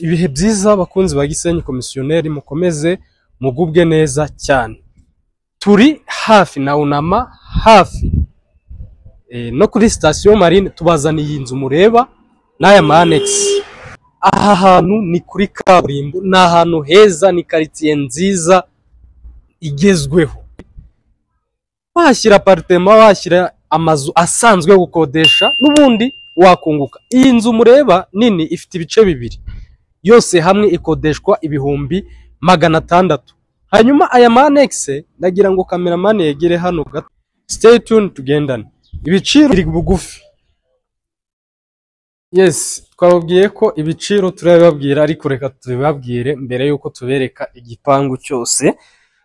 ibihe byiza bakunzi ba Gisenyi komisiyoneri, mukomeze mugubwe neza cyane. Turi hafi na Unama, hafi no kuri station Marine. Tubazaniye inzu mureba n'aya manex. Aha hantu ni kuri kaburimbo, ni ahantu heza, ni quartier nziza igezweho. Washyira apartment, washyira amazu asanzwe gukodesha, n'ubundi wakunguka. Iyi nzu mureba nini ifite ibice bibiri, yose hamwe ikodeshwa ibihumbi 600. Hanyuma aya manexe nagira ngo cameraman yegere hano gato. Stay tuned tugendane. Ibiciro biri bugufi. Yes, twababwiye ko ibiciro turabibabwira, ariko reka tubibabwire mbere yuko tubereka igipangu cyose.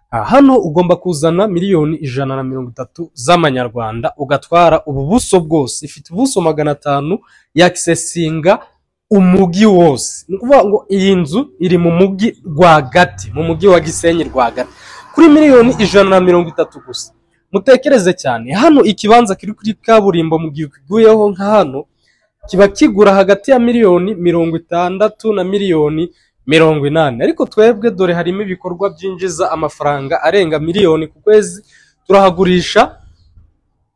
Hano ugomba kuzana miliyoni 130 z'amanyarwanda ugatwara ubu buso bwose. Ifite ubuso 500 yaccessinga umugi wose. Nukuvuga ngo iyi nzu iri mu mugi rwagati, mu mugi wa Gisenyi rwagati, kuri miliyoni 130 gusa. Mutekereze cyane, hano ikibanza kiri kuri kaburimbo mu gihe kiguyeho nka hano kiba kigura hagati ya miliyoni 60 na miliyoni 80. Ariko twebwe dore harimo ibikorwa byinjiza amafaranga arenga miliyoni ku kwezi, turahagurisha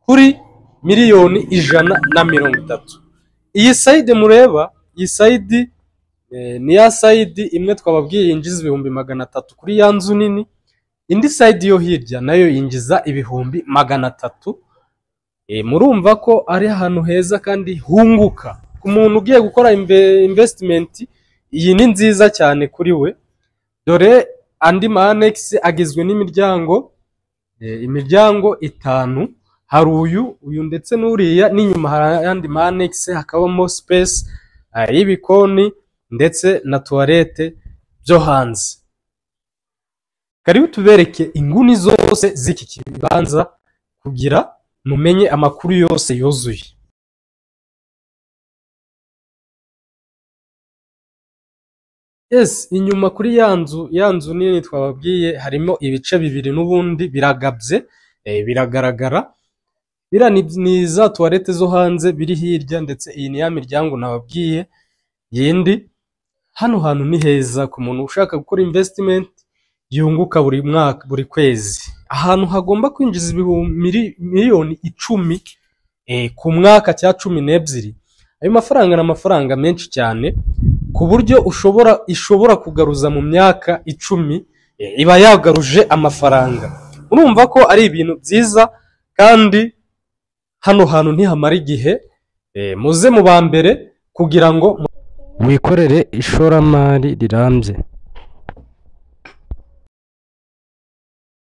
kuri miliyoni 130. Iyi side mureba, iyi side ni ya side imwe twababwiye yinjiza ibihumbi 300 kuri ya nzu nini. Indi side yo hirya nayo yinjiza ibihumbi 300. Murumva ko ari ahantu heza kandi hunguka ku muntu ugiye gukora investment. Iyi ni nziza cyane kuri we. Dore andi manex agizwe n'imiryango, imiryango 5. Hari uyu ndetse n'uriya, n'inyuma hari andi manex hakabamo space y'ibikoni ndetse na toilette byo hanze. Karibu tubereke inguni zose z'iki kibanza kugira mumenye amakuru yose yuzuye. Yes, inyuma kuri ya nzu nini twababwiye harimo ibice bibiri, n'ubundi biragabye, biragaragara. Bira ni za toilette zo hanze biri hirya, ndetse iyi ni ya miryango nababwiye yindi. Hano hantu ni heza ku muntu ushaka gukora investment yunguka buri mwaka, buri kwezi. Ahantu hagomba kwinjiza miliyoni 10 ku mwaka cya 12. Ayo mafaranga na mafaranga menshi cyane, ku buryo ishobora kugaruza mu myaka 10 iba yagaruje amafaranga. Urumva ko ari ibintu byiza, kandi hano hantu ntihamara igihe. Muze mu ba mbere kugira ngo wikorere ishoramari rirambye.